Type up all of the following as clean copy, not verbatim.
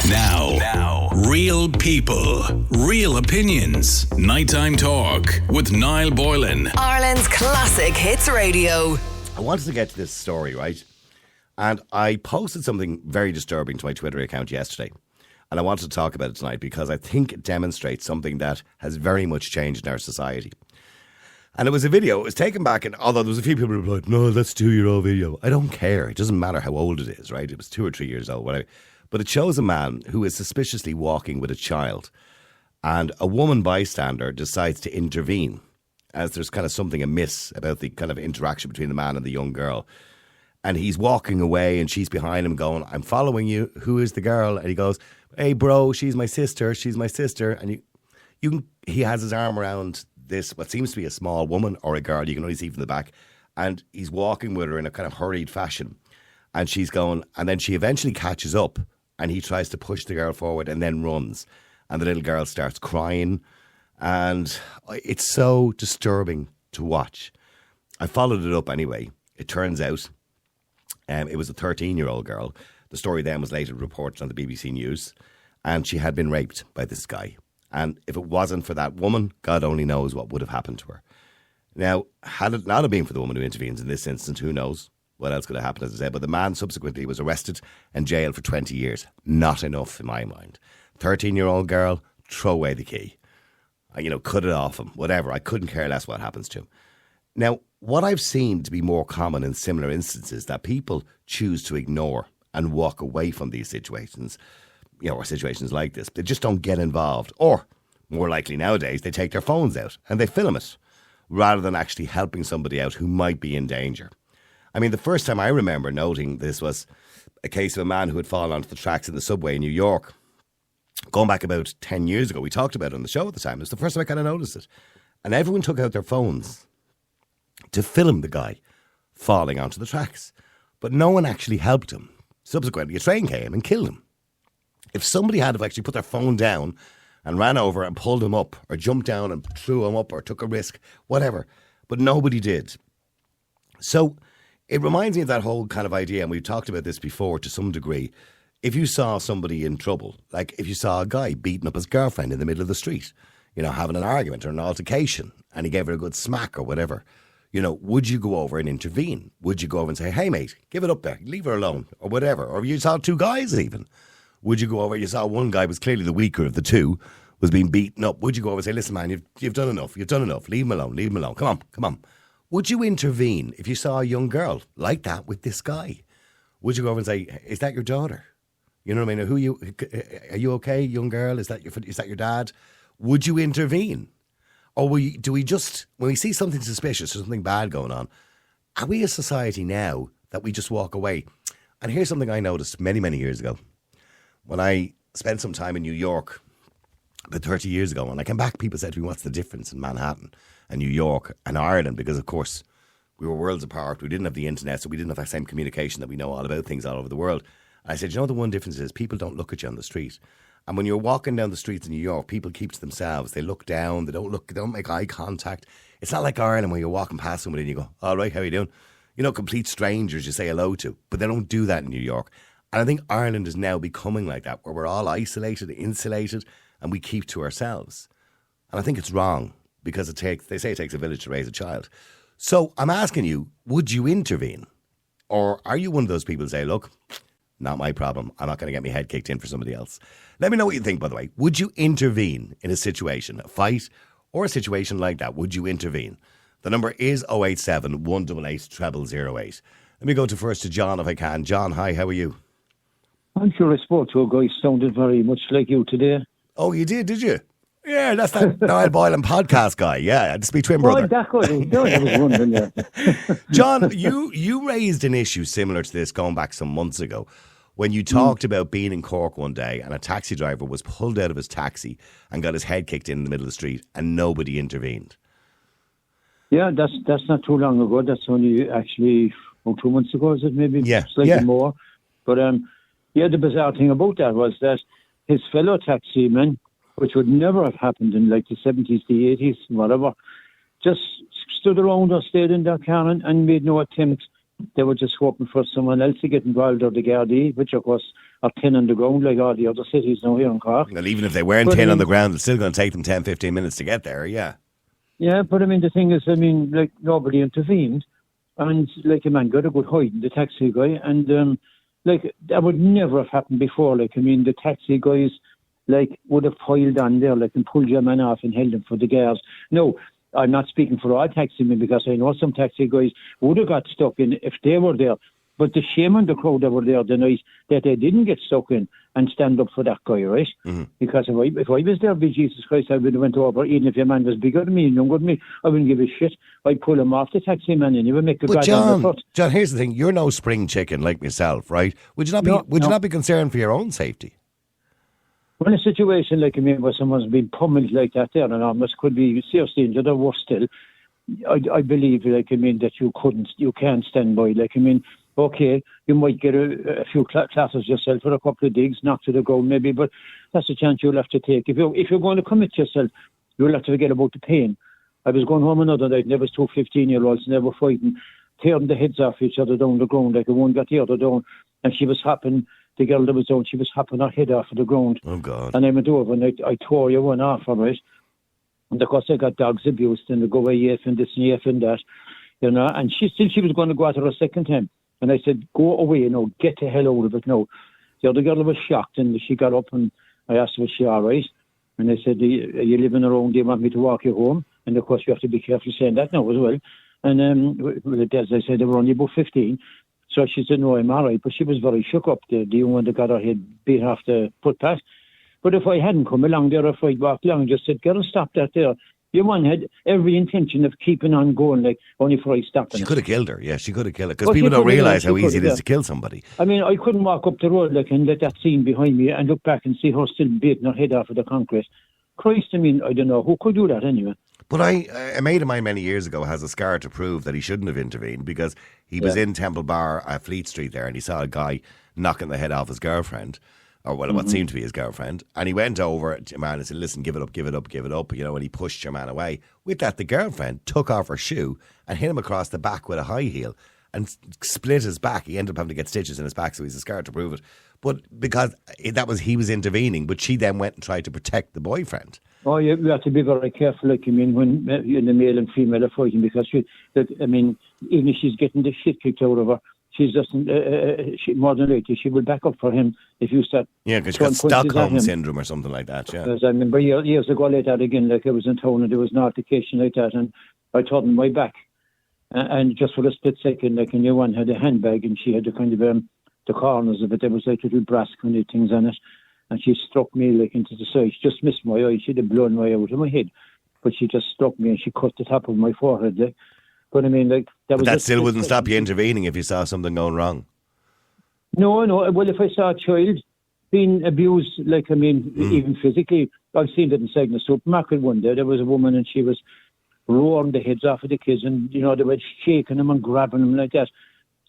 Now, real people, real opinions. Nighttime talk with Niall Boylan. Ireland's classic hits radio. I wanted to get to this story, right? And I posted something very disturbing to my Twitter account yesterday. And I wanted to talk about it tonight because I think it demonstrates something that has very much changed in our society. And it was a video. It was taken back, and although there was a few people who were like, no, that's a 2-year-old video. I don't care. It doesn't matter how old it is, right? It was 2 or 3 years old, whatever. But it shows a man who is suspiciously walking with a child. And a woman bystander decides to intervene as there's kind of something amiss about the kind of interaction between the man and the young girl. And he's walking away and she's behind him going, I'm following you. Who is the girl? And he goes, hey, bro, she's my sister. She's my sister. And he has his arm around this, what seems to be a small woman or a girl. You can only see from the back. And he's walking with her in a kind of hurried fashion. And she's going, and then she eventually catches up and he tries to push the girl forward and then runs. And the little girl starts crying. And it's so disturbing to watch. I followed it up anyway. It turns out it was a 13-year-old girl. The story then was later reported on the BBC News. And she had been raped by this guy. And if it wasn't for that woman, God only knows what would have happened to her. Now, had it not have been for the woman who intervenes in this instance, who knows what else could have happened, as I said. But the man subsequently was arrested and jailed for 20 years. Not enough in my mind. 13-year-old girl, throw away the key. Cut it off him, whatever. I couldn't care less what happens to him. Now, what I've seen to be more common in similar instances that people choose to ignore and walk away from these situations, or situations like this. They just don't get involved. Or, more likely nowadays, they take their phones out and they film it rather than actually helping somebody out who might be in danger. I mean, the first time I remember noting this was a case of a man who had fallen onto the tracks in the subway in New York. Going back about 10 years ago, we talked about it on the show at the time. It was the first time I kind of noticed it. And everyone took out their phones to film the guy falling onto the tracks. But no one actually helped him. Subsequently, a train came and killed him. If somebody had actually put their phone down and ran over and pulled him up or jumped down and threw him up or took a risk, whatever. But nobody did. So it reminds me of that whole kind of idea, and we've talked about this before to some degree. If you saw somebody in trouble, like if you saw a guy beating up his girlfriend in the middle of the street, having an argument or an altercation, and he gave her a good smack or whatever, would you go over and intervene? Would you go over and say, hey, mate, give it up there, leave her alone, or whatever? Or you saw two guys even. Would you go over, you saw one guy was clearly the weaker of the two, was being beaten up. Would you go over and say, listen, man, you've done enough, leave him alone, come on. Would you intervene if you saw a young girl like that with this guy? Would you go over and say, is that your daughter? You know what I mean? Are you okay, young girl? Is that your dad? Would you intervene? Or do we just, when we see something suspicious or something bad going on, are we a society now that we just walk away? And here's something I noticed many, many years ago. When I spent some time in New York about 30 years ago, and I came back, people said to me, what's the difference in Manhattan and New York and Ireland? Because, of course, we were worlds apart. We didn't have the internet, so we didn't have that same communication that we know all about things all over the world. And I said, the one difference is people don't look at you on the street. And when you're walking down the streets in New York, people keep to themselves. They look down. They don't make eye contact. It's not like Ireland where you're walking past somebody and you go, all right, how are you doing? Complete strangers you say hello to. But they don't do that in New York. And I think Ireland is now becoming like that, where we're all isolated, insulated, and we keep to ourselves. And I think it's wrong because they say it takes a village to raise a child. So I'm asking you, would you intervene? Or are you one of those people who say, look, not my problem. I'm not going to get my head kicked in for somebody else. Let me know what you think, by the way. Would you intervene in a situation, a fight or a situation like that? Would you intervene? The number is 087 188 0008. Let me go first to John if I can. John, hi, how are you? I'm sure I spoke to a guy who sounded very much like you today. Oh, you did you? Yeah, that's that Niall Boylan podcast guy. Yeah, I'd speak twin brother. Oh, that guy. I was wondering, yeah. John, you raised an issue similar to this going back some months ago when you talked about being in Cork one day and a taxi driver was pulled out of his taxi and got his head kicked in the middle of the street and nobody intervened. Yeah, that's not too long ago. That's only actually 2 months ago, is it? Maybe slightly more. But the bizarre thing about that was that his fellow taximan, which would never have happened in like the 70s, the 80s, whatever, just stood around or stayed in their car and made no attempt they were just hoping for someone else to get involved, or the Gardaí, which of course are 10 on the ground like all the other cities now here in Cork. Well, even if they weren't 10 on the ground, it's still going to take them 10, 15 minutes to get there, yeah. Yeah, but the thing is, like, nobody intervened, and like a man got a good hide, the taxi guy, and like, that would never have happened before. Like, the taxi guys, like, would have piled on there, like, and pulled your man off and held him for the guards. No, I'm not speaking for all taxi men, because I know some taxi guys would have got stuck in if they were there. But the shame on the crowd that were there the night that they didn't get stuck in and stand up for that guy, right? Mm-hmm. Because if I was there, by Jesus Christ, I would have went over, even if your man was bigger than me and younger than me, I wouldn't give a shit. I'd pull him off the taxi man and he would make a But John, here's the thing. You're no spring chicken like myself, right? Would you not be concerned for your own safety? Well, in a situation like where someone's been pummeled like that there and almost could be seriously injured or worse still, I believe, that you can't stand by. Okay, you might get a few classes yourself for a couple of digs, knocked to the ground maybe, but that's a chance you'll have to take. If you're going to commit yourself, you'll have to forget about the pain. I was going home another night, and there was two 15-year-olds, and they were fighting, tearing the heads off each other down the ground, like one got the other down, and she was hopping, the girl that was down, she was hopping her head off of the ground. Oh, God. And I went over, and I tore you one off, all right? And of course, I got dogs abused, and they go away, and this and that, and she was going to go at her a second time. And I said, go away, get the hell out of it now. The other girl was shocked, and she got up, and I asked her, was she all right? And I said, are you living around? Do you want me to walk you home? And of course, you have to be careful saying that now as well. And as I said, they were only about 15. So she said, no, I'm all right. But she was very shook up, the young one that got her head beat off the footpath. But if I hadn't come along there, if I'd walked along and just said, girl, stop that there. Your one had every intention of keeping on going, like, only for I stopped. She could have killed her, yeah, she could have killed her. Because people don't realise how easy it is to kill somebody. I couldn't walk up the road, and let that scene behind me and look back and see her still beating her head off of the concrete. Christ, I don't know, who could do that anyway? But a mate of mine many years ago has a scar to prove that he shouldn't have intervened, because he was in Temple Bar at Fleet Street there, and he saw a guy knocking the head off his girlfriend, or what seemed to be his girlfriend, and he went over to your man and said, listen, give it up, and he pushed your man away. With that, the girlfriend took off her shoe and hit him across the back with a high heel and split his back. He ended up having to get stitches in his back, so he's a scar to prove it. But because he was intervening, but she then went and tried to protect the boyfriend. Oh, you have to be very careful, when the male and female are fighting, because even if she's getting the shit kicked out of her, she's just, more than likely, she will back up for him if you start. Yeah, because she's got Stockholm syndrome or something like that, yeah. Because I remember years ago like that again, I was in town and there was an altercation like that, and I turned my back. And just for a split second, and your one had a handbag, and she had the kind of, the corners of it, there was like little brass kind of things on it. And she struck me into the side. She just missed my eye. She'd have blown my eye out of my head. But she just struck me and she cut the top of my forehead. But that still wouldn't stop you intervening if you saw something going wrong. No. Well, if I saw a child being abused, even physically, I've seen it inside the supermarket one day. There was a woman and she was roaring the heads off of the kids, and they were shaking them and grabbing them like that.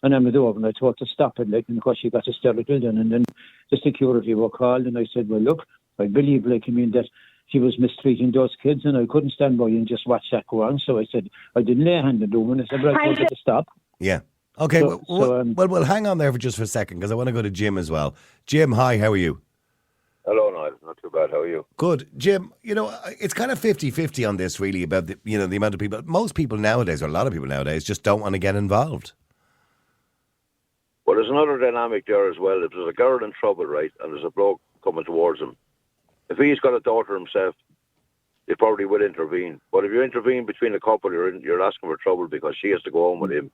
And I went over and I told her to stop it, and of course she got hysterical then, and then the security were called, and I said, well, look, I believe that she was mistreating those kids, and I couldn't stand by and just watch that go on. So I said, I didn't lay a hand on the woman. I said, but I told her to stop. Yeah. Okay, well, hang on there just for a second, because I want to go to Jim as well. Jim, hi, how are you? Hello, Niall. Not too bad. How are you? Good. Jim, it's kind of 50-50 on this, really, about the amount of people. Most people nowadays, or a lot of people nowadays, just don't want to get involved. Well, there's another dynamic there as well. If there's a girl in trouble, right, and there's a bloke coming towards him, if he's got a daughter himself, they probably will intervene. But if you intervene between a couple, you're asking for trouble because she has to go home with him.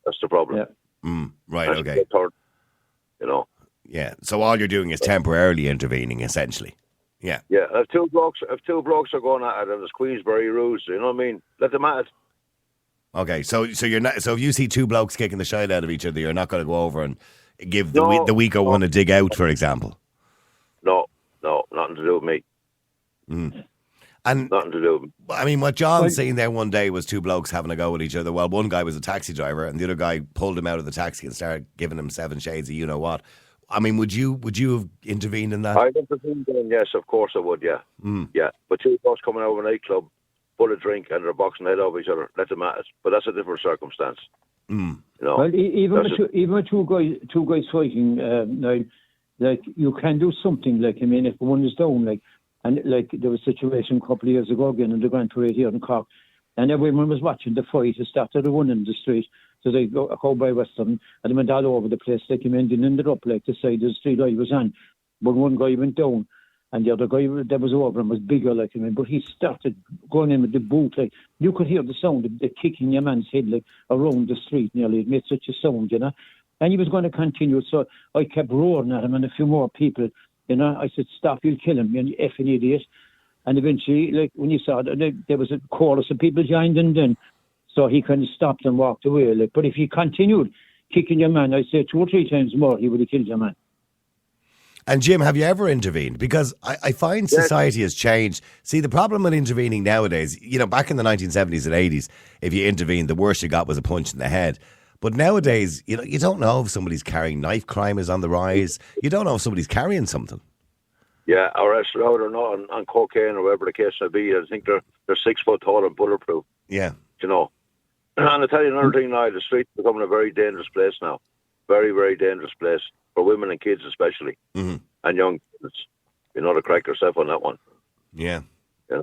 That's the problem. Yeah. Right, okay. Yeah, so all you're doing is temporarily intervening, essentially. Yeah. Yeah, if two blokes are going at it and the Queensberry rules, you know what I mean? Let them at it. Okay, so you're not. So if you see two blokes kicking the shit out of each other, you're not going to go over and give the weaker one a dig out, for example. No, nothing to do with me. And nothing to do with me. I mean, what John's saying there one day was two blokes having a go at each other. Well, one guy was a taxi driver, and the other guy pulled him out of the taxi and started giving him 7 shades of you know what. I mean, would you have intervened in that? I'd intervened in, yes, of course I would, yeah. Yeah, but two blokes coming out of a nightclub, full of drink, and they're boxing the head off each other, let them at it. But that's a different circumstance. Mm. You know, well, even with two guys fighting, now, like you can do something. Like I mean, if one is down, like, and like there was a situation a couple of years ago again in the Grand Parade here in Cork, and everyone was watching the fight. It started a one in the street, so they go by Western, and they went all over the place. Like I mean, they ended up like the side of the street I was on, but one guy went down. And the other guy that was over him was bigger, like I mean, but he started going in with the boot, like you could hear the sound of the kicking your man's head, like around the street nearly. It made such a sound, you know. And he was going to continue, so I kept roaring at him, and a few more people, you know. I said, "Stop! You'll kill him, you effing idiot!" And eventually, like when he saw that, there was a chorus of people joined in then, so he kind of stopped and walked away. Like, but if he continued kicking your man, I say 2 or 3 times more, he would have killed your man. And Jim, have you ever intervened? Because I find society has changed. See, the problem with intervening nowadays, you know, back in the 1970s and 80s, if you intervened, the worst you got was a punch in the head. But nowadays, you know, you don't know if somebody's carrying knife crime is on the rise. You don't know if somebody's carrying something. Yeah, or else they're not on cocaine or whatever the case may be. I think they're 6 foot tall and bulletproof. Yeah. You know. And I'll tell you another thing now, the street's becoming a very dangerous place now. Very, very dangerous place. For women and kids especially. Mm-hmm. And young kids. You know, to crack yourself on that one. Yeah. Yeah,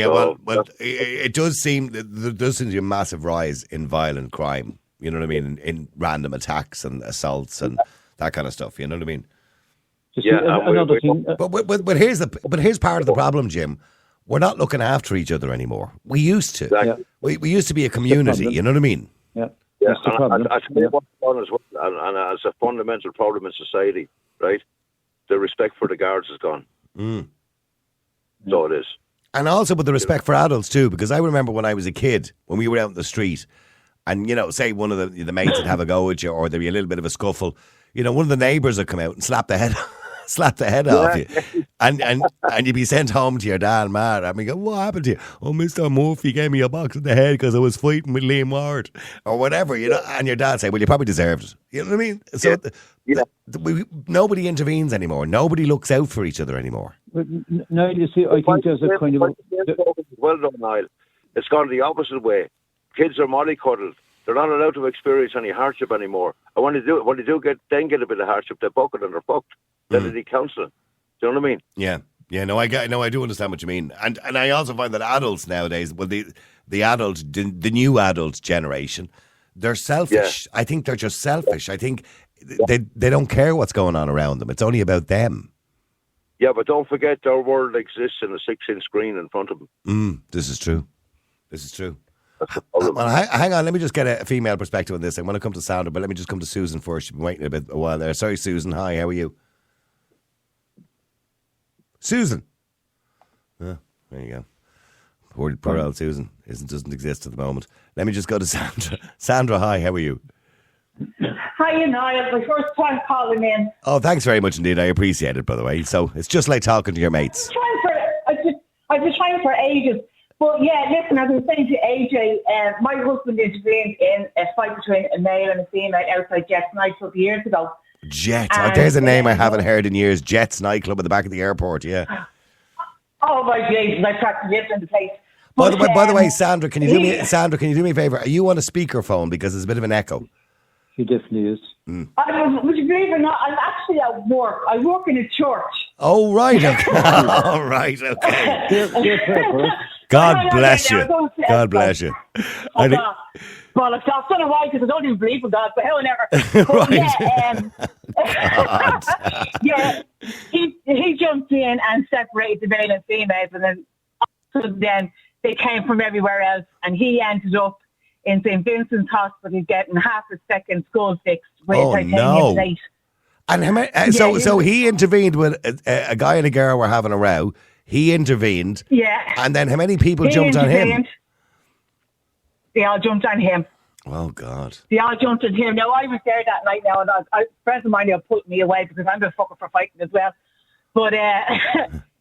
so, well, it does seem that there does seem to be a massive rise in violent crime. You know what I mean? In random attacks and assaults and that kind of stuff. You know what I mean? Another thing. But here's part of the problem, Jim. We're not looking after each other anymore. We used to. Exactly. We used to be a community. You know what I mean? Yeah. Yeah, and I tell you what's gone as well, and it's a fundamental problem in society, right? The respect for the guards is gone. Mm. So it is. And also with the respect for adults too, because I remember when I was a kid, when we were out in the street, and, you know, say one of the mates would have a go at you, or there'd be a little bit of a scuffle, you know, one of the neighbours would come out and slap the head off you. And you'd be sent home to your dad mad. I mean, what happened to you? Oh, Mr. Murphy gave me a box in the head because I was fighting with Liam Ward or whatever, you know. And your dad say, well, you probably deserved it. You know what I mean? So nobody intervenes anymore. Nobody looks out for each other anymore. No, you see, I think there's a kind of... Well done, Niall. It's gone the opposite way. Kids are mollycoddled. They're not allowed to experience any hardship anymore. And when they do get a bit of hardship, they're bucketed and they're fucked. Then they need counselling. Do you know what I mean? Yeah. Yeah, no, I do understand what you mean. And I also find that adults nowadays, well, the new adult generation, they're selfish. Yeah. I think they're just selfish. I think they don't care what's going on around them. It's only about them. Yeah, but don't forget their world exists in a 6-inch screen in front of them. This is true. Well, hang on, let me just get a female perspective on this. I want to come to Sandra, but let me just come to Susan first. She's been waiting a while there. Sorry, Susan. Hi, how are you? Susan. Oh, there you go. Poor old Susan doesn't exist at the moment. Let me just go to Sandra. Sandra, hi, how are you? Hi, Niall. My first time calling in. Oh, thanks very much indeed. I appreciate it, by the way. So it's just like talking to your mates. I've been trying for ages. But yeah, listen, as I was saying to AJ, my husband intervened in a fight between a male and a female outside Jets nightclub years ago. Jets. There's a name I haven't heard in years. Jets nightclub at the back of the airport, yeah. Oh my Jesus, I practically lived in the place. By the way, Sandra, can you do me a favour? Are you on a speakerphone because there's a bit of an echo? He definitely is. Would you believe it or not, I'm actually at work. I work in a church. Oh, right, okay. All right, okay. God bless you. God bless you. Well, I don't know why, because I don't even believe in God, but however. Right. Yeah, he jumped in and separated the male and females, and then they came from everywhere else, and he ended up in St. Vincent's Hospital getting half a second skull fixed with titanium plate. And so he intervened when a guy and a girl were having a row. He intervened. Yeah. And then how many people jumped on him? They all jumped on him. Oh, God. They all jumped on him. Now, I was there that night now, and friends of mine put me away because I'm a fucker for fighting as well. But,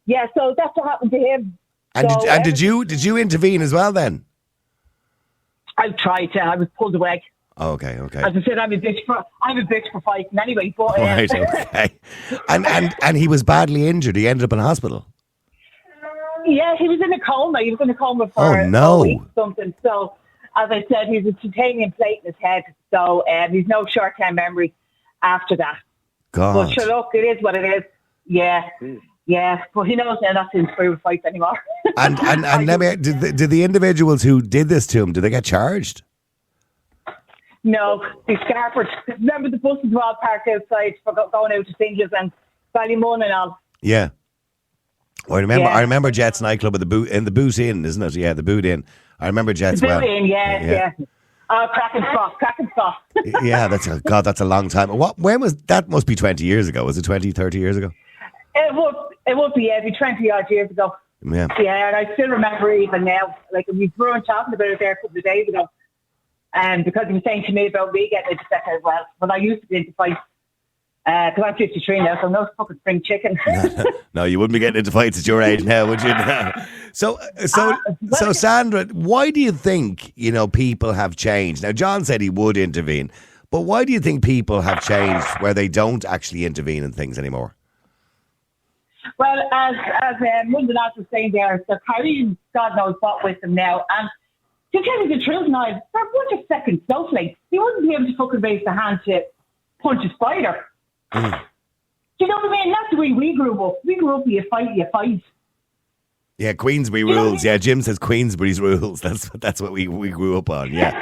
yeah, so that's what happened to him. And did you intervene as well then? I tried to. I was pulled away. Oh, okay. As I said, I'm a bitch for fighting anyway. But, right, okay. And he was badly injured. He ended up in hospital. Yeah, he was in a coma. He was in a coma for a week or something. So, as I said, he's a titanium plate in his head, so he's no short-term memory after that. God. But sure, look, it is what it is. Yeah. Yeah, but he knows they're not in free fights anymore. And let me, did the individuals who did this to him, did they get charged? No, they scarpered. Remember the buses were all parked outside for going out to singles and Ballymun and all. Yeah. I remember Jets nightclub at in the Boot Inn, isn't it? Yeah, the Boot Inn. I remember Jets well. The Boot Inn, yeah. Cracking spot. Yeah, that's a long time. When was that? Must be 20 years ago. Was it 20, 30 years ago? It would be, it'd be 20 odd years ago. Yeah. Yeah, and I still remember even now, like we were talking about it there a couple of days ago, because he was saying to me about me getting into second as well. But I used to be into fights, because I'm 53 now, so I'm no fucking spring chicken. No, you wouldn't be getting into fights at your age now, would you? So Sandra, why do you think, people have changed? Now, John said he would intervene, but why do you think people have changed where they don't actually intervene in things anymore? Well, as one of the lads was saying there, they're carrying God knows what with them now. And to tell you the truth, Niall, for a bunch of second snowflakes, they wouldn't be able to fucking raise their hand to punch a spider. Do you know what I mean? That's the way we grew up. We grew up, you fight. Yeah, Queensbury rules. Yeah, Jim says Queensbury's rules. That's what we grew up on. Yeah.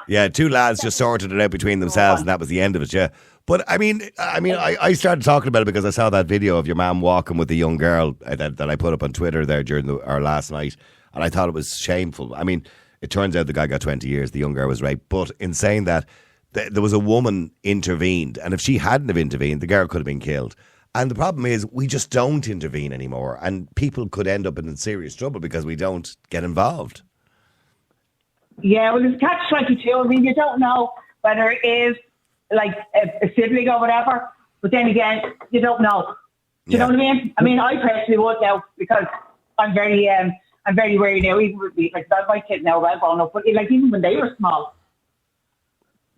Yeah, two lads just sorted it out between themselves and that was the end of it, yeah. But I mean, I started talking about it because I saw that video of your mum walking with the young girl that I put up on Twitter there during our last night, and I thought it was shameful. I mean, it turns out the guy got 20 years, the young girl was raped, but in saying that, there was a woman intervened, and if she hadn't have intervened, the girl could have been killed. And the problem is, we just don't intervene anymore, and people could end up in serious trouble because we don't get involved. Yeah, well, it's catch-22. I mean, you don't know whether it is like a sibling or whatever, but then again, you don't know. Do you know what I mean? I mean, I personally would now because I'm very wary now. Even with me, like my kid now, well grown up, but like even when they were small,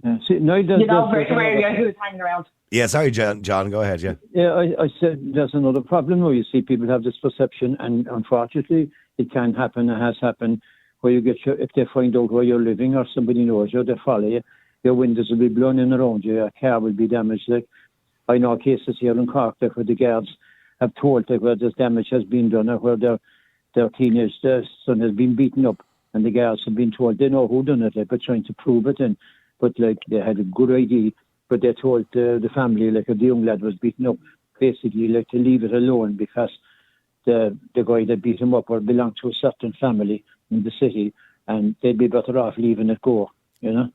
very wary who was hanging around. Yeah, sorry, John. Go ahead. Yeah. Yeah, I said there's another problem. Though you see, people have this perception, and unfortunately, it can happen. It has happened where you get if they find out where you're living or somebody knows you, they follow you. Your windows will be blown in around you. Your car will be damaged. Like I know cases here in Cork where the guards have told where this damage has been done or where their teenage son has been beaten up, and the guards have been told they know who done it, but trying to prove it. But they had a good idea, but they told the family the young lad was beaten up, basically to leave it alone because the guy that beat him up or belonged to a certain family in the city, and they'd be better off leaving it go.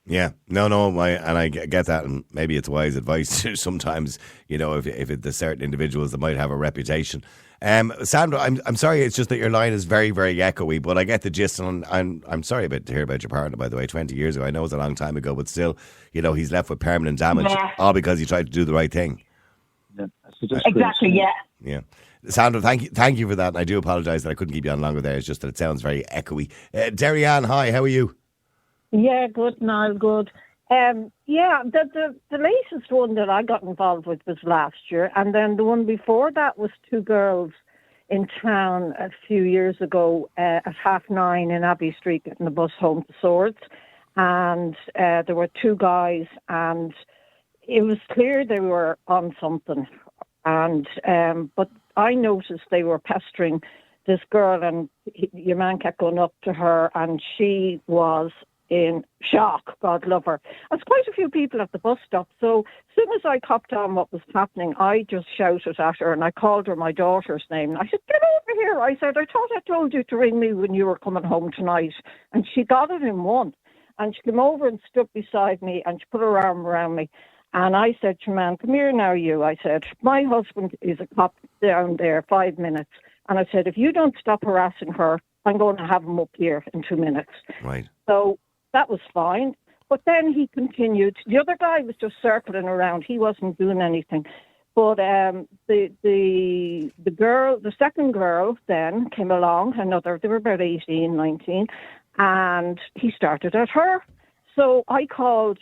Yeah, no, I get that, and maybe it's wise advice sometimes. If there's certain individuals that might have a reputation. Sandra, I'm sorry, it's just that your line is very, very echoey, but I get the gist, and I'm sorry to hear about your partner. By the way, 20 years ago, I know it's a long time ago, but still, he's left with permanent damage, all because he tried to do the right thing. Yeah, exactly. Yeah. Yeah. Sandra, thank you for that, and I do apologise that I couldn't keep you on longer there. It's just that it sounds very echoey. Derry-Ann, hi, how are you? Yeah, good, Niall, good. The latest one that I got involved with was last year, and then the one before that was two girls in town a few years ago at 9:30 in Abbey Street getting the bus home to Swords, and there were two guys, and it was clear they were on something, and but I noticed they were pestering this girl, and your man kept going up to her, and she was in shock, God love her. There's quite a few people at the bus stop, so as soon as I copped on what was happening, I just shouted at her and I called her my daughter's name. And I said, get over here. I said, I thought I told you to ring me when you were coming home tonight. And she got it in one. And she came over and stood beside me and she put her arm around me. And I said to man, come here now, you. I said, my husband is a cop down there, 5 minutes. And I said, if you don't stop harassing her, I'm going to have him up here in 2 minutes. Right. So that was fine. But then he continued. The other guy was just circling around. He wasn't doing anything. But the second girl then came along, they were about 18, 19, and he started at her. So I called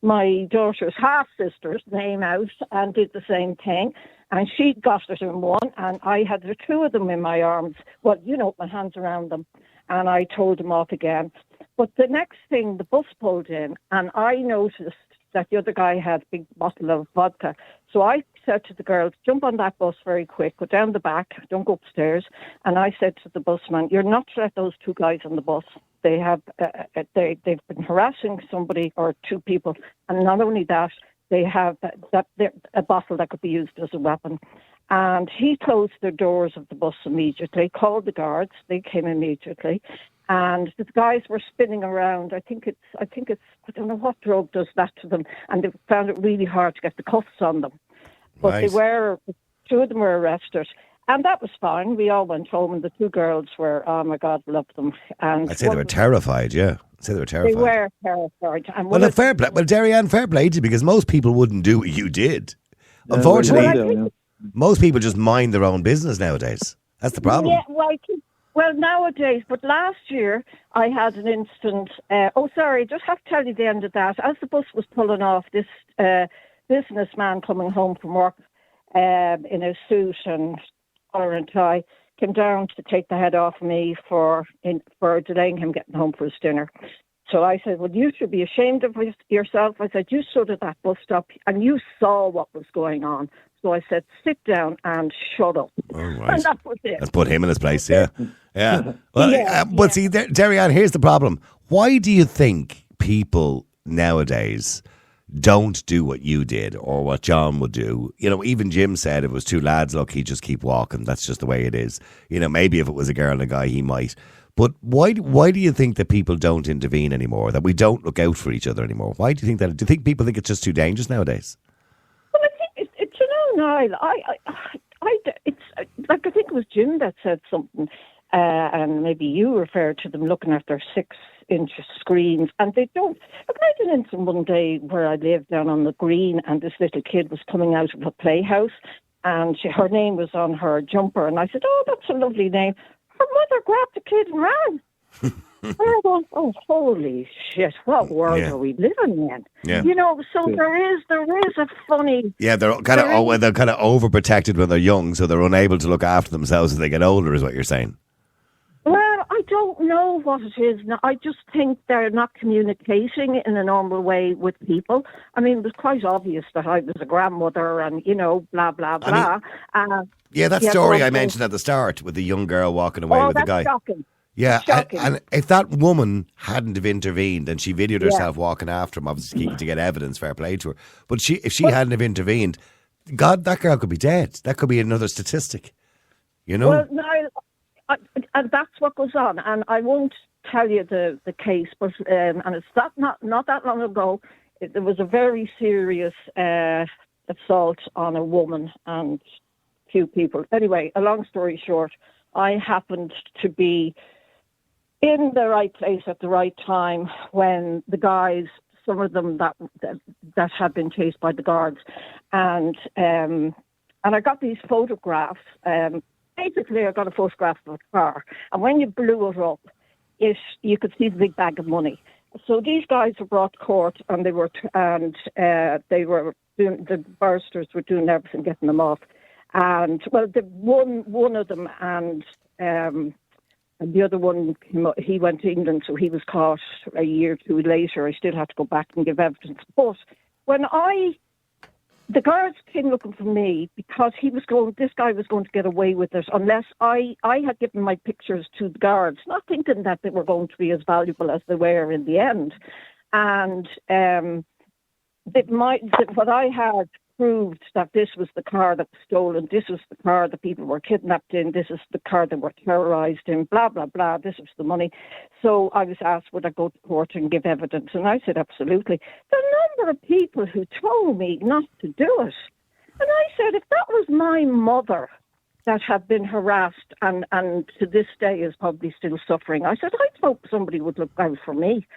my daughter's half-sister's name out and did the same thing. And she got it in one, and I had the two of them in my arms. Well, my hands around them. and I told him off again. But the next thing, the bus pulled in, and I noticed that the other guy had a big bottle of vodka. So I said to the girls, jump on that bus very quick, go down the back, don't go upstairs. And I said to the busman, you're not to let those two guys on the bus. They have, they've been harassing somebody or two people. And not only that, they have a bottle that could be used as a weapon. And he closed the doors of the bus immediately, called the guards. They came immediately. And the guys were spinning around. I think it's, I don't know what drug does that to them. And they found it really hard to get the cuffs on them. But Right. two of them were arrested. And that was fine. We all went home and the two girls were, oh my God, loved them. And I'd say they were terrified, yeah. I'd say they were terrified. They were terrified. And Well, Derry-Ann, fair play to you, because most people wouldn't do what you did. Unfortunately, most people just mind their own business nowadays. That's the problem. Yeah, well, nowadays, but last year I had an incident. Just have to tell you the end of that. As the bus was pulling off, this businessman coming home from work in a suit and collar and tie came down to take the head off me for delaying him getting home for his dinner. So I said, well, you should be ashamed of yourself. I said, you stood at that bus stop and you saw what was going on. So I said, sit down and shut up. Oh, right. And that was it. Let's put him in his place, yeah. Yeah. Well, Yeah, see, Derry-Ann, here's the problem. Why do you think people nowadays don't do what you did or what John would do? You know, even Jim said if it was two lads, look, he'd just keep walking. That's just the way it is. You know, maybe if it was a girl and a guy, he might. But why do you think that people don't intervene anymore, that we don't look out for each other anymore? Why do you think that? Do you think people think it's just too dangerous nowadays? Well, I think it's Niall. I think it was Jim that said something, and maybe you referred to them looking at their 6-inch screens, and they don't. Look, I had an incident one day where I lived down on the green, and this little kid was coming out of a playhouse, and her name was on her jumper, and I said, "Oh, that's a lovely name." Her mother grabbed the kid and ran. And I thought, oh, holy shit, what world are we living in? Yeah. You know, so there is a funny... Yeah, they're kind of overprotected when they're young, so they're unable to look after themselves as they get older, is what you're saying. Well, I don't know what it is. I just think they're not communicating in a normal way with people. I mean, it was quite obvious that I was a grandmother and, you know, blah, blah, blah. That story I mentioned at the start with the young girl walking away with the guy. Shocking. Yeah, and if that woman hadn't have intervened and she videoed herself walking after him, obviously to get evidence, fair play to her. But if she hadn't have intervened, God, that girl could be dead. That could be another statistic, you know? Well, no, and that's what goes on. And I won't tell you the case, but and it's not that long ago, there was a very serious assault on a woman and a few people. Anyway, a long story short, I happened to be in the right place at the right time when the guys, some of them that had been chased by the guards, and I got these photographs. Basically, I got a photograph of a car, and when you blew it up, you could see the big bag of money. So these guys were brought to court, and they were doing, the barristers were doing everything, getting them off. And well, one of them and the other one, he went to England, so he was caught a year or two later. I still had to go back and give evidence. But when the guards came looking for me because this guy was going to get away with it unless I had given my pictures to the guards, not thinking that they were going to be as valuable as they were in the end. And what I had proved that this was the car that was stolen, this was the car that people were kidnapped in, this is the car that were terrorised in, blah, blah, blah, this was the money. So I was asked, would I go to court and give evidence? And I said, absolutely. The number of people who told me not to do it. And I said, if that was my mother that had been harassed and to this day is probably still suffering, I said, I'd hope somebody would look out for me.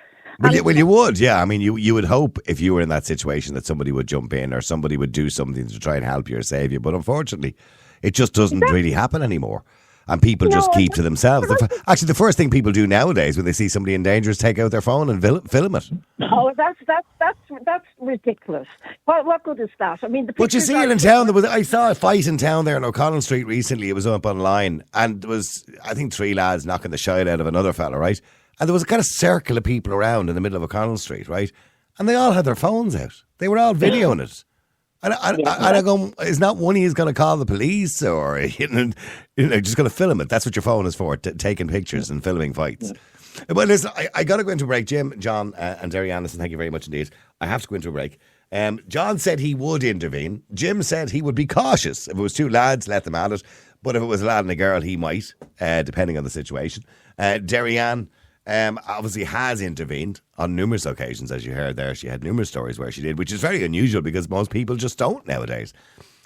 Well, you would, yeah. I mean, you would hope if you were in that situation that somebody would jump in or somebody would do something to try and help you or save you. But unfortunately, it just doesn't really happen anymore. and people just keep to themselves. Actually, the first thing people do nowadays when they see somebody in danger is take out their phone and film it. Oh, that's ridiculous. What good is that? I mean, but you see it in town. I saw a fight in town there on O'Connell Street recently. It was up online, and there was, I think, 3 lads knocking the shite out of another fella, right? And there was a kind of circle of people around in the middle of O'Connell Street, right? And they all had their phones out. They were all videoing it. And I go, is not one of you going to call the police or just going to film it? That's what your phone is for, taking pictures and filming fights. Well, listen, I got to go into a break. Jim, John, and Derry Anderson, thank you very much indeed. I have to go into a break. John said he would intervene. Jim said he would be cautious. If it was 2 lads, let them at it. But if it was a lad and a girl, he might, depending on the situation. Derry Ann obviously has intervened on numerous occasions, as you heard there. She had numerous stories where she did, which is very unusual because most people just don't nowadays.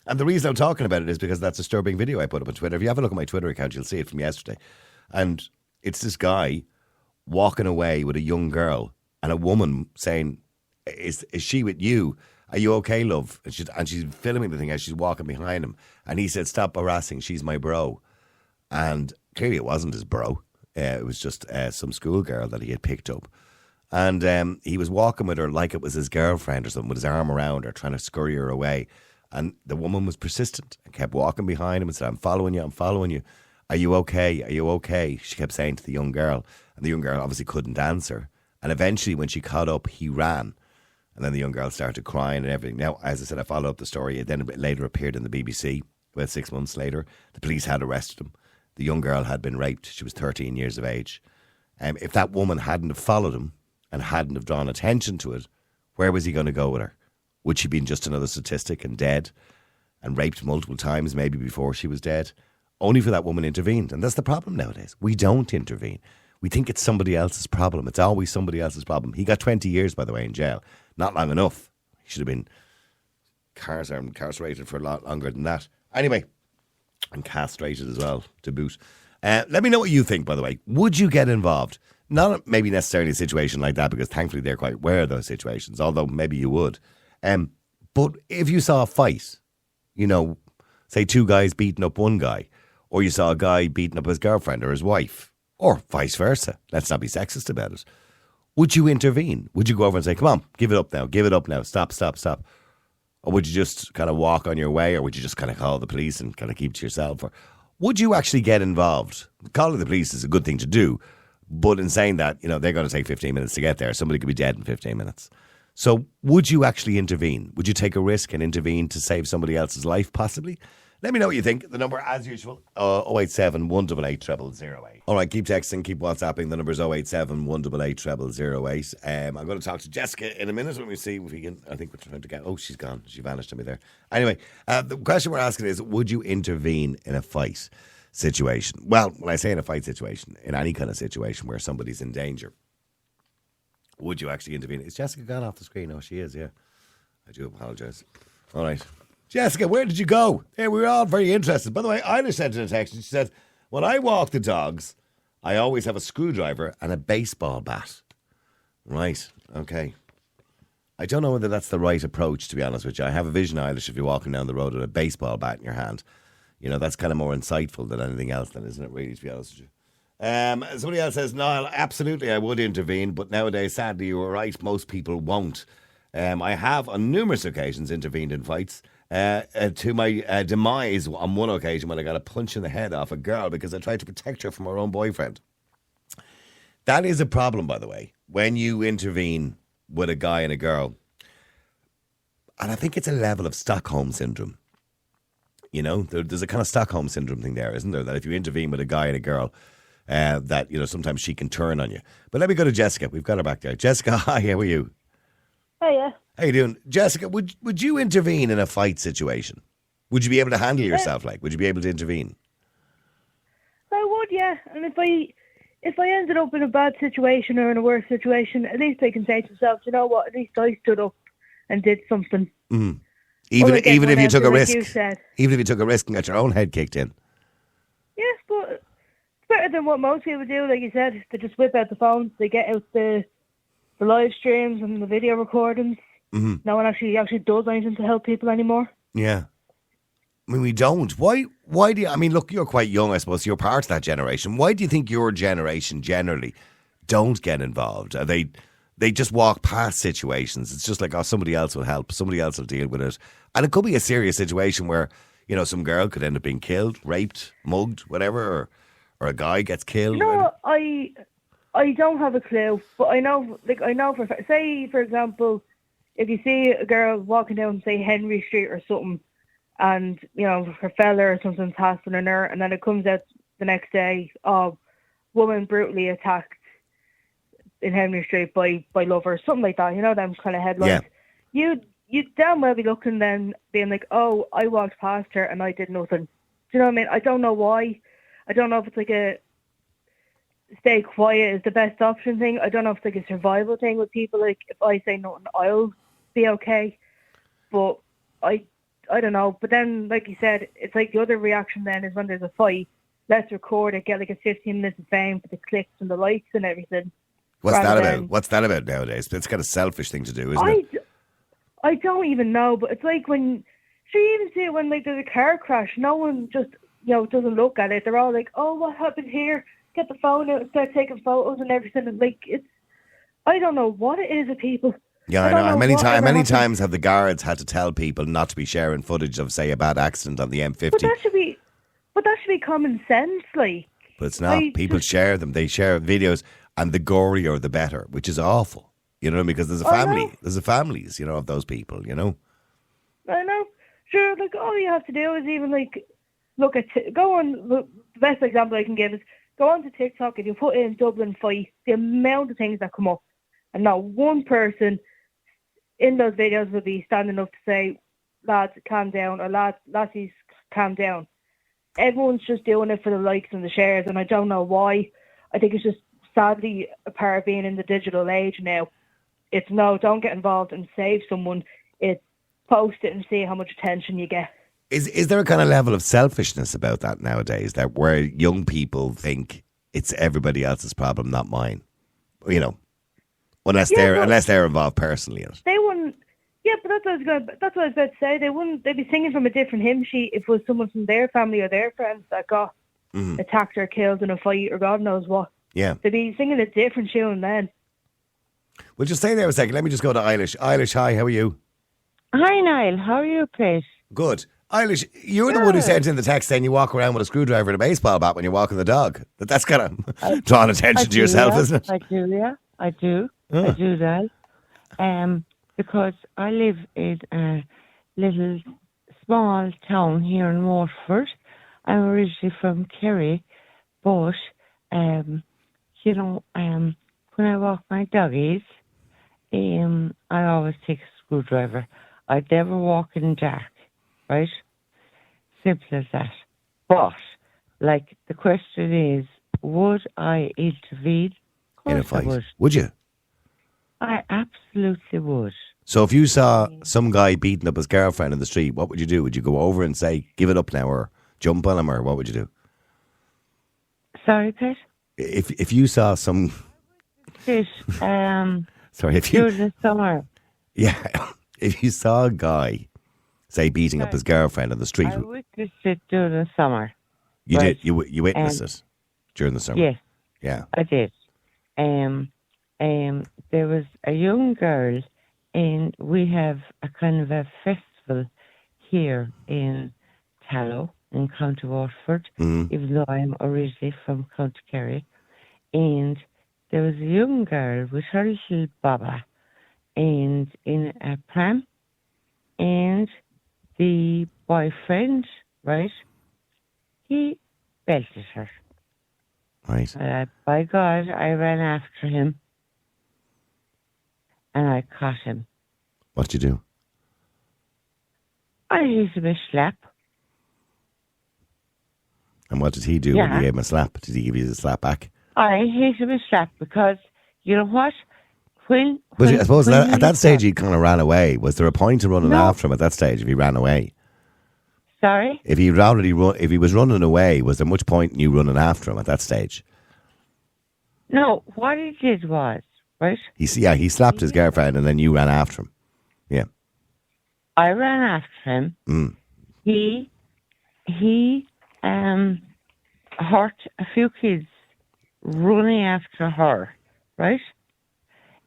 And the reason I'm talking about it is because that's a disturbing video I put up on Twitter. If you have a look at my Twitter account, you'll see it from yesterday. And it's this guy walking away with a young girl and a woman saying, is she with you? Are you okay, love? And she's filming the thing as she's walking behind him. And he said, stop harassing, she's my bro. And clearly it wasn't his bro. It was just some schoolgirl that he had picked up. And he was walking with her like it was his girlfriend or something, with his arm around her, trying to scurry her away. And the woman was persistent and kept walking behind him and said, I'm following you. Are you okay? Are you okay? She kept saying to the young girl. And the young girl obviously couldn't answer. And eventually when she caught up, he ran. And then the young girl started crying and everything. Now, as I said, I followed up the story. It then later appeared in the BBC. About 6 months later, the police had arrested him. The young girl had been raped. She was 13 years of age. If that woman hadn't have followed him and hadn't have drawn attention to it, where was he going to go with her? Would she been just another statistic and dead and raped multiple times maybe before she was dead? Only for that woman intervened. And that's the problem nowadays. We don't intervene. We think it's somebody else's problem. It's always somebody else's problem. He got 20 years, by the way, in jail. Not long enough. He should have been incarcerated for a lot longer than that. Anyway, and castrated as well, to boot. Let me know what you think, by the way. Would you get involved? Not maybe necessarily a situation like that, because thankfully they're quite aware of those situations, although maybe you would. But if you saw a fight, say 2 guys beating up 1 guy, or you saw a guy beating up his girlfriend or his wife, or vice versa, let's not be sexist about it, would you intervene? Would you go over and say, come on, give it up now, stop. Or would you just kind of walk on your way, or would you just kind of call the police and kind of keep to yourself? Or would you actually get involved? Calling the police is a good thing to do, but in saying that, they're going to take 15 minutes to get there. Somebody could be dead in 15 minutes. So would you actually intervene? Would you take a risk and intervene to save somebody else's life, possibly? Let me know what you think. The number, as usual, 087 188 0008. All right, keep texting, keep WhatsApping. The number is 087 188 0008. I'm going to talk to Jessica in a minute when we see if we can. I think we're trying to get. Oh, she's gone. She vanished on me there. Anyway, the question we're asking is, would you intervene in a fight situation? Well, when I say in a fight situation, in any kind of situation where somebody's in danger, would you actually intervene? Is Jessica gone off the screen? Oh, she is, yeah. I do apologise. All right. Jessica, where did you go? Hey, we were all very interested. By the way, Ida sent in a text and she said, when I walk the dogs, I always have a screwdriver and a baseball bat. Right, okay. I don't know whether that's the right approach, to be honest with you. I have a vision, Eilish, if you're walking down the road with a baseball bat in your hand. That's kind of more insightful than anything else, then, isn't it, really, to be honest with you? Somebody else says, no, absolutely I would intervene, but nowadays, sadly, you were right, most people won't. I have on numerous occasions intervened in fights. To my demise on one occasion when I got a punch in the head off a girl because I tried to protect her from her own boyfriend. That is a problem, by the way, when you intervene with a guy and a girl. And I think it's a level of Stockholm Syndrome. There's a kind of Stockholm Syndrome thing there, isn't there? That if you intervene with a guy and a girl, that, sometimes she can turn on you. But let me go to Jessica. We've got her back there. Jessica, hi, how are you? Hiya. How you doing? Jessica, would you intervene in a fight situation? Would you be able to handle yourself would you be able to intervene? I would, yeah. And if I ended up in a bad situation or in a worse situation, at least I can say to myself, you know what, at least I stood up and did something. Mm. Even if you took a risk. Even if you took a risk and got your own head kicked in. Yes, but it's better than what most people do, like you said. They just whip out the phones, they get out the live streams and the video recordings. Mm-hmm. No one actually does anything to help people anymore. Yeah. I mean, we don't. Why do you... I mean, look, you're quite young, I suppose. You're part of that generation. Why do you think your generation generally don't get involved? Are they just walk past situations? It's just like, oh, somebody else will help. Somebody else will deal with it. And it could be a serious situation where, you know, some girl could end up being killed, raped, mugged, whatever, or a guy gets killed. No, I don't have a clue. But I know say, for example, if you see a girl walking down, say, Henry Street or something, and, you know, her fella or something's hassling her, and then it comes out the next day, woman brutally attacked in Henry Street by lover, something like that, you know, them kind of headlines. Yeah. You'd damn well be looking then, being like, oh, I walked past her and I did nothing. Do you know what I mean? I don't know why. I don't know if it's like a stay quiet is the best option thing. I don't know if it's like a survival thing with people. Like, if I say nothing, I'll be okay. But I don't know. But then, like you said, it's like the other reaction then is when there's a fight, let's record it, get like a 15 minutes of fame for the clicks and the likes and everything. What's that about? What's that about nowadays? It's kind of selfish thing to do, isn't it? I don't even know, but it's like when... Sure, you even see it when like there's a car crash. No one just, you know, doesn't look at it. They're all like, oh, what happened here? Get the phone out and start taking photos and everything. And like, it's... I don't know what it is with people. Yeah, I know. Many times have the guards had to tell people not to be sharing footage of, say, a bad accident on the M50. But that should be common sense, like. But it's not. People share them. They share videos, and the gorier the better, which is awful. You know, because there's a family. There's a families, you know, of those people. You know. I know. Sure. Like, all you have to do is even like look at go on. The best example I can give is go on to TikTok and you put in Dublin fight. The amount of things that come up, and not one person in those videos will be standing up to say, lads, calm down, or lassies, calm down. Everyone's just doing it for the likes and the shares, and I don't know why. I think it's just sadly a part of being in the digital age now. It's no, don't get involved and save someone. It's post it and see how much attention you get. Is there a kind of level of selfishness about that nowadays, that where young people think it's everybody else's problem, not mine? You know, unless they're involved personally in it. They wouldn't. Yeah, but that's what I was about to say. They'd be singing from a different hymn sheet if it was someone from their family or their friends that got attacked or killed in a fight or God knows what. Yeah. They'd be singing a different tune then. Well, just stay there a second. Let me just go to Eilish. Eilish, hi, how are you? Hi, Niall. How are you, Chris? Good. Eilish, you're the one who sent in the text saying you walk around with a screwdriver and a baseball bat when you're walking the dog. That's kind of drawing attention to yourself, isn't it? I do, yeah. I do. Oh. I do that. Because I live in a little small town here in Waterford. I'm originally from Kerry, but, you know, when I walk my doggies, I always take a screwdriver. I'd never walk in the dark, right? Simple as that. But, like, the question is, would I intervene? In a fight? Would you? I absolutely would. So if you saw some guy beating up his girlfriend in the street, what would you do? Would you go over and say, give it up now, or jump on him, or what would you do? Sorry, Pet? If you saw some... Sorry, if you... During the summer. Yeah, if you saw a guy, say, beating up his girlfriend in the street... I witnessed it during the summer. You did? You witnessed it during the summer? Yes. Yeah. I did. There was a young girl, and we have a kind of a festival here in Tallow, in County Waterford, even though I'm originally from County Kerry. And there was a young girl with her little baba, and in a pram, and the boyfriend, right, he belted her. Right. By God, I ran after him. And I caught him. What did you do? I hit him a slap. And what did he do when you gave him a slap? Did he give you the slap back? I hit him a slap because, you know what? But I suppose at that stage he kind of ran away. Was there a point in running after him at that stage if he ran away? Sorry? If he was running away, was there much point in you running after him at that stage? No, what he did was, right? He slapped his girlfriend and then you ran after him. Yeah. I ran after him. He he hurt a few kids running after her, right?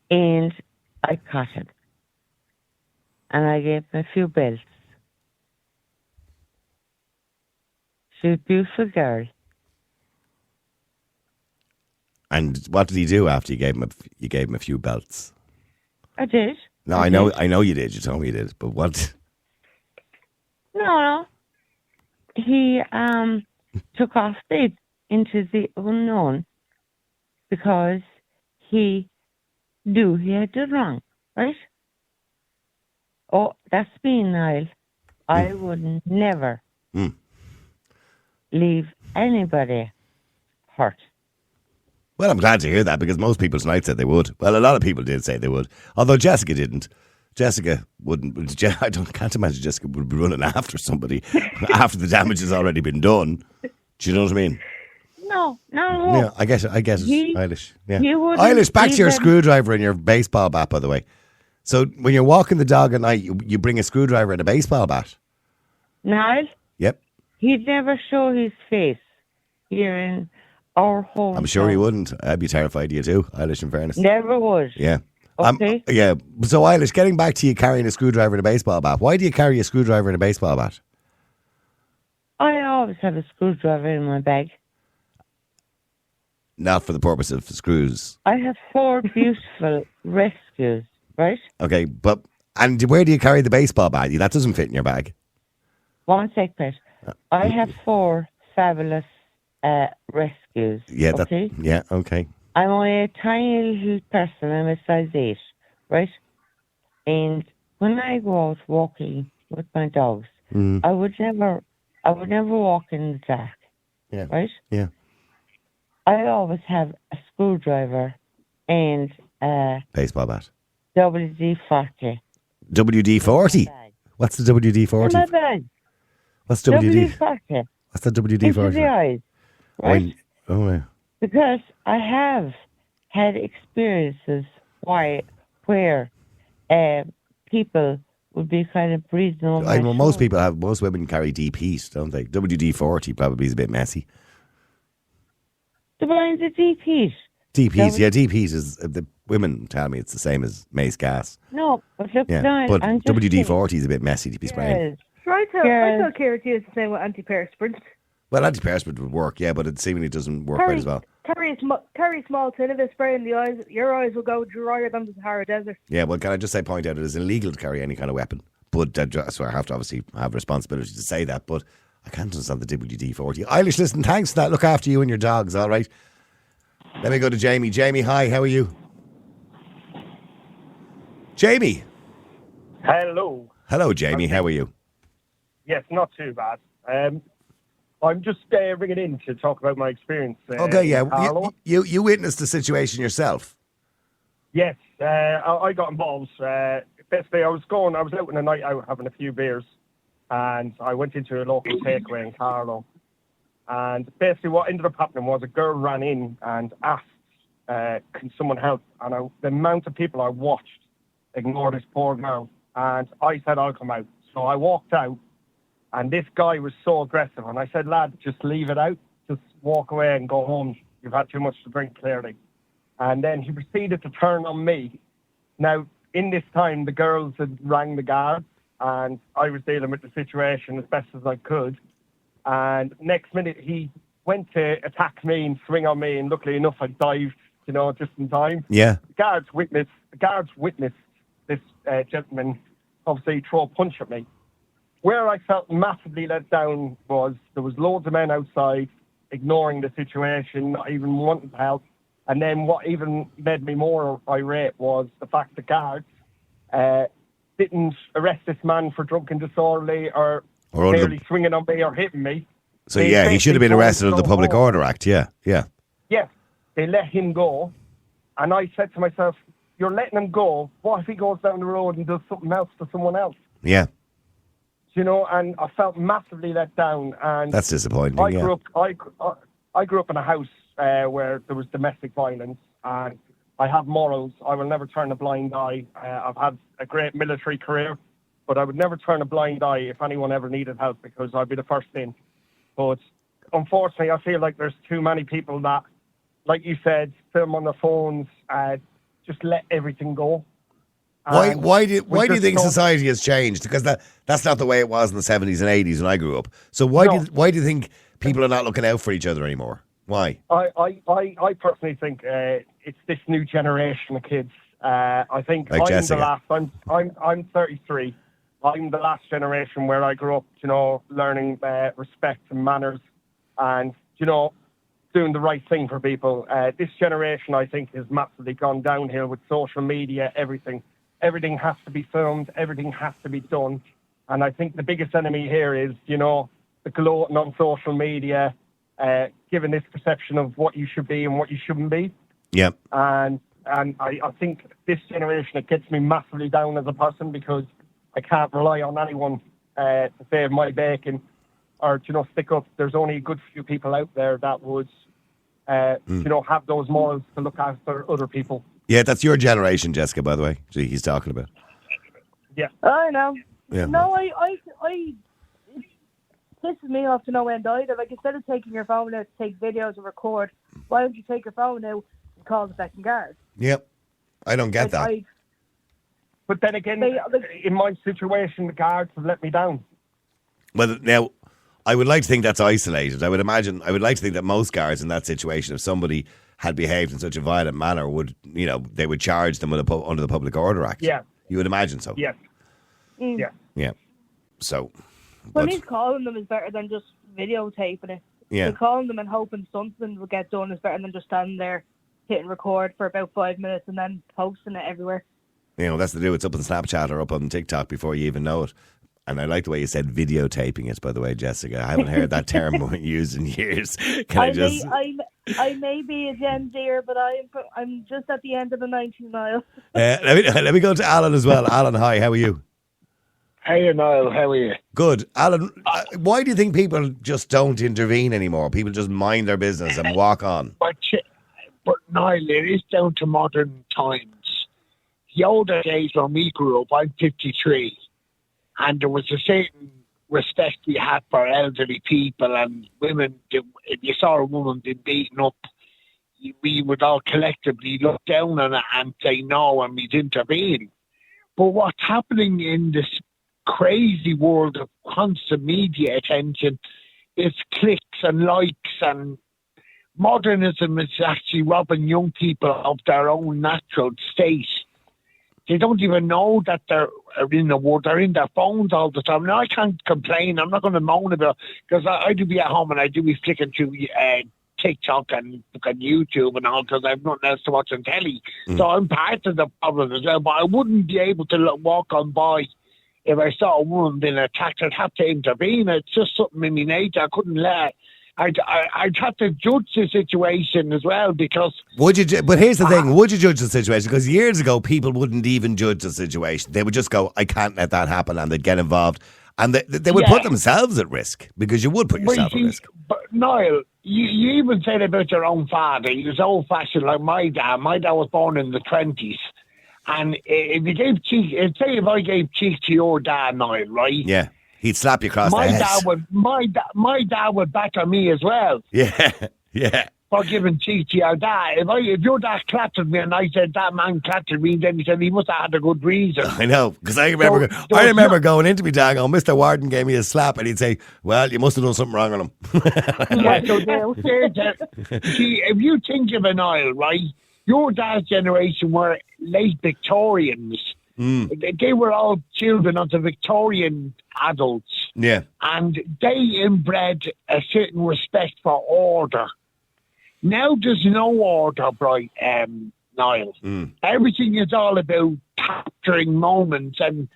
And I caught him. And I gave him a few belts. She's a beautiful girl. And what did he do after you gave him a few belts? I did. No, I know you did. You told me you did. But what? No. He took off speed into the unknown because he knew he had done wrong, right? Oh, that's me, Niall. I would never leave anybody hurt. Well, I'm glad to hear that because most people tonight said they would. Well, a lot of people did say they would. Although Jessica didn't. Jessica wouldn't. Can't imagine Jessica would be running after somebody after the damage has already been done. Do you know what I mean? No. Yeah, I guess it's Eilish. Yeah. Eilish, back to your screwdriver and your baseball bat, by the way. So when you're walking the dog at night, you bring a screwdriver and a baseball bat. Niall? Yep. He'd never show his face here in our home. I'm sure he wouldn't. I'd be terrified of you too, Eilish, in fairness. Never would. Yeah. Okay. Yeah. So, Eilish, getting back to you carrying a screwdriver and a baseball bat, why do you carry a screwdriver and a baseball bat? I always have a screwdriver in my bag. Not for the purpose of screws. I have 4 beautiful rescues, right? Okay, and where do you carry the baseball bat? That doesn't fit in your bag. One sec, Pet. I have 4 fabulous rescues. Yeah, okay? Okay. I'm only a tiny little person. I'm a size 8, right? And when I go out walking with my dogs, I would never walk in the dark. Yeah. Right? Yeah. I always have a screwdriver and a baseball bat. WD-40. WD-40? What's the WD-40? In my bag. What's WD-40? What's the WD-40? Into the eyes. Right? Oh, yeah. Because I have had experiences where people would be kind of breathing over my most women carry DPs, don't they? WD-40 probably is a bit messy. The mine's a DPs. DPs, yeah, DPs is, the women tell me it's the same as mace gas. No, but look, yeah, but WD-40 is a bit messy to be spraying. I tell Kira to use the same with antiperspirant. Well, antiperspirant would work, yeah, but it seemingly doesn't work quite as well. Carry a small tin of it, spray in the eyes. Your eyes will go drier than the Sahara Desert. Yeah, well, can I just point out it is illegal to carry any kind of weapon. But so I have to obviously have responsibility to say that. But I can't understand the WD-40. Eilish, listen, thanks for that. Look after you and your dogs, all right? Let me go to Jamie. Jamie, hi, how are you? Jamie. Hello. Hello, Jamie, how are you? Yes, not too bad. I'm just ringing in to talk about my experience. Okay, yeah. You witnessed the situation yourself. Yes, I got involved. Basically, I was out in a night out having a few beers, and I went into a local takeaway in Carlow. And basically what ended up happening was a girl ran in and asked, can someone help? And the amount of people I watched ignore this poor girl. And I said, I'll come out. So I walked out. And this guy was so aggressive. And I said, lad, just leave it out. Just walk away and go home. You've had too much to drink, clearly. And then he proceeded to turn on me. Now, in this time, the girls had rang the guards. And I was dealing with the situation as best as I could. And next minute, he went to attack me and swing on me. And luckily enough, I dived, just in time. Yeah. The guards witnessed this gentleman obviously throw a punch at me. Where I felt massively let down was there was loads of men outside ignoring the situation, not even wanting to help. And then what even made me more irate was the fact the guards didn't arrest this man for drunk and disorderly or nearly swinging on me or hitting me. So, he should have been arrested under the Public Order Act, yeah. Yes, they let him go. And I said to myself, you're letting him go. What if he goes down the road and does something else to someone else? Yeah. And I felt massively let down. And that's disappointing. I grew up in a house where there was domestic violence, and I have morals. I will never turn a blind eye. I've had a great military career, but I would never turn a blind eye if anyone ever needed help, because I'd be the first in. But unfortunately, I feel like there's too many people that, like you said, film on their phones, just let everything go. Why do you think society has changed? Because that's not the way it was in the 70s and 80s when I grew up. So why do you think people are not looking out for each other anymore? Why? I personally think it's this new generation of kids. I think like I'm Jessica. the last. I'm 33. I'm the last generation where I grew up, learning respect and manners, and doing the right thing for people. This generation, I think, has massively gone downhill with social media. Everything has to be filmed. Everything has to be done. And I think the biggest enemy here is, the gloating on social media, giving this perception of what you should be and what you shouldn't be. Yeah. And I think this generation, it gets me massively down as a person because I can't rely on anyone to save my bacon or, stick up. There's only a good few people out there that would, have those morals to look after other people. Yeah, that's your generation, Jessica, by the way. He's talking about. Yeah. I know. Yeah. No, it pisses me off to no end either. Like, instead of taking your phone out to take videos and record, why don't you take your phone out and call the second guard? Yep. I don't get that. But then again, in my situation, the guards have let me down. Well, now, I would like to think that's isolated. I would like to think that most guards in that situation, if somebody had behaved in such a violent manner, they would charge them under the Public Order Act. Yeah. You would imagine so. Yes. Yeah. Yeah. So. Well, he's calling them is better than just videotaping it. Yeah. Calling them and hoping something will get done is better than just standing there hitting record for about 5 minutes and then posting it everywhere. That's the do. It's up on Snapchat or up on TikTok before you even know it. And I like the way you said videotaping it, by the way, Jessica. I haven't heard that term used in years. I may be a Gen Zer, but I'm just at the end of the 19 mile. Let me go to Alan as well. Alan, hi, how are you? Hey, Niall, how are you? Good. Alan, why do you think people just don't intervene anymore? People just mind their business and walk on? But Niall, it is down to modern times. The older days when we grew up, I'm 53, and there was a certain respect we had for elderly people and women. If you saw a woman being beaten up, we would all collectively look down on it and say no, and we'd intervene. But what's happening in this crazy world of constant media attention is clicks and likes, and modernism is actually robbing young people of their own natural state. They don't even know that they're in the world. They're in their phones all the time. Now, I can't complain. I'm not going to moan about it, because I do be at home and I do be flicking through TikTok and YouTube and all, because I have nothing else to watch on telly. So I'm part of the problem as well. But I wouldn't be able to walk on by if I saw a woman being attacked. I'd have to intervene. It's just something in my nature. I couldn't let it. I'd have to judge the situation as well, because... Would you? But here's the thing. Would you judge the situation? Because years ago, people wouldn't even judge the situation. They would just go, I can't let that happen, and they'd get involved. And they would put themselves at risk, because you would put yourself at risk. But Niall, you even said about your own father. He was old-fashioned like my dad. My dad was born in the 20s. And if you gave cheek... Say if I gave cheek to your dad, Niall, right? Yeah. He'd slap you across the head. My dad would batter me as well. Yeah, yeah. For giving cheek to your dad. If your dad clattered me and I said that man clattered me, then he said he must have had a good reason. I know, because I remember going into my dad going, Mr. Warden gave me a slap, and he'd say, well, you must have done something wrong on him. See, if you think of an aisle, right, your dad's generation were late Victorians. They were all children of the Victorian adults. Yeah. And they inbred a certain respect for order. Now there's no order, Niall. Everything is all about capturing moments and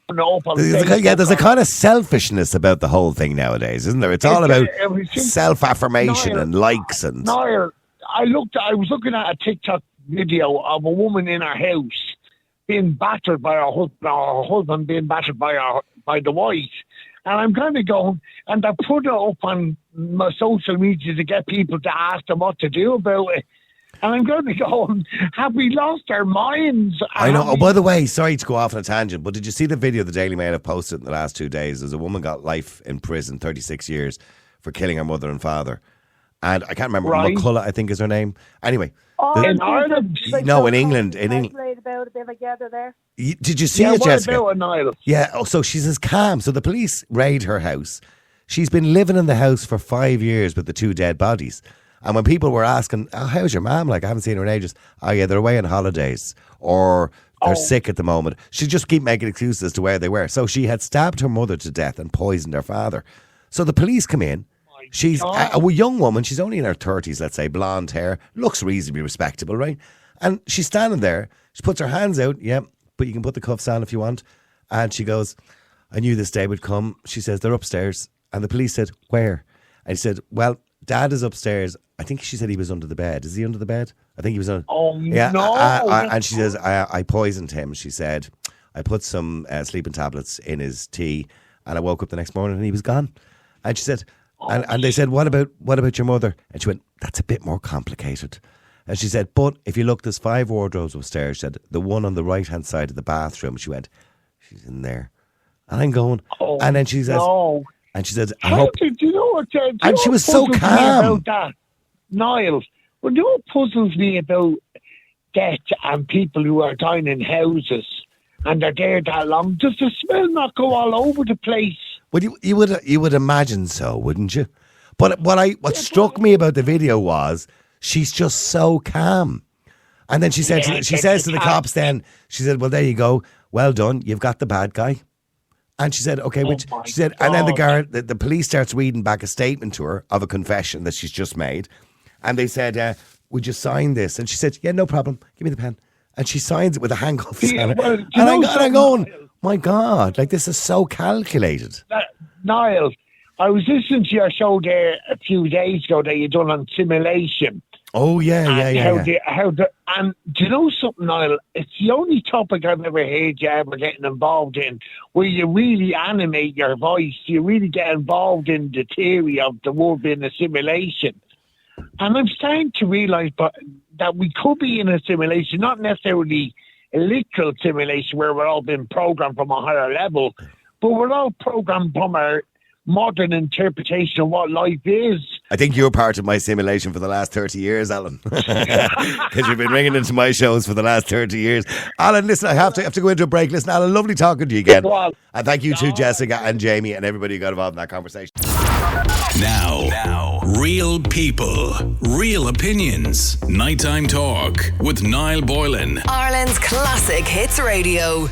there's a kind of selfishness about the whole thing nowadays, isn't there? It's all about self-affirmation and likes. And Niall, I was looking at a TikTok video of a woman in her house being battered by her husband being battered by the wife. And I'm kind of going, and I put it up on my social media to get people to ask them what to do about it. And I'm going to go, have we lost our minds? I know. Oh, by the way, sorry to go off on a tangent, but did you see the video the Daily Mail have posted in the last 2 days? There's a woman got life in prison, 36 years, for killing her mother and father. And I can't remember, Right. McCullough, I think is her name. Anyway. In Ireland? No, in England. Played about a bit of a gather there. Did you see Yeah, it, what Jessica? about in Ireland? Yeah, so she's as calm. So the police raid her house. She's been living in the house for 5 years with the 2 dead bodies. And when people were asking, oh, how's your mum? Like, I haven't seen her in ages. Oh, yeah, they're away on holidays. Or they're sick at the moment. She just keep making excuses as to where they were. So she had stabbed her mother to death and poisoned her father. So the police come in. She's a young woman. She's only in her 30s, let's say, blonde hair. Looks reasonably respectable, right? And she's standing there. She puts her hands out. Yeah, but you can put the cuffs on if you want. And she goes, I knew this day would come. She says, they're upstairs. And the police said, where? And he said, well, Dad is upstairs. I think she said he was under the bed. Is he under the bed? I think he was under. Oh, yeah, no. And she says, I poisoned him. She said, I put some sleeping tablets in his tea and I woke up the next morning and he was gone. And she said, and they said, what about your mother? And she went, that's a bit more complicated. And she said, but if you look, there's 5 wardrobes upstairs. She said, the one on the right-hand side of the bathroom. She went, she's in there. And I'm going, and then she says, and she said, I hope. Do you know what? And she was so calm. About that, Niall. Well, you know what puzzles me about death and people who are dying in houses and they're there that long? Does the smell not go all over the place? Well, you would imagine so, wouldn't you? But what struck me about the video was she's just so calm. And then she says to the cops, then she said, well, there you go, well done, you've got the bad guy. And she said, okay, she said, and then the police starts reading back a statement to her of a confession that she's just made. And they said, would you sign this? And she said, yeah, no problem. Give me the pen. And she signs it with a handcuffs on it. Well, and I'm going, my God, like this is so calculated. Niall, I was listening to your show there a few days ago that you done on simulation. Oh, yeah. And do you know something, Niall? It's the only topic I've ever heard you ever getting involved in where you really animate your voice. You really get involved in the theory of the world being a simulation. And I'm starting to realise that we could be in a simulation, not necessarily a literal simulation where we're all being programmed from a higher level, but we're all programmed from our modern interpretation of what life is. I think you're part of my simulation for the last 30 years, Alan. Because you've been ringing into my shows for the last 30 years. Alan, listen, I have to go into a break. Listen, Alan, lovely talking to you again. And thank you to Jessica and Jamie and everybody who got involved in that conversation. Now, real people, real opinions. Nighttime Talk with Niall Boylan. Ireland's Classic Hits Radio.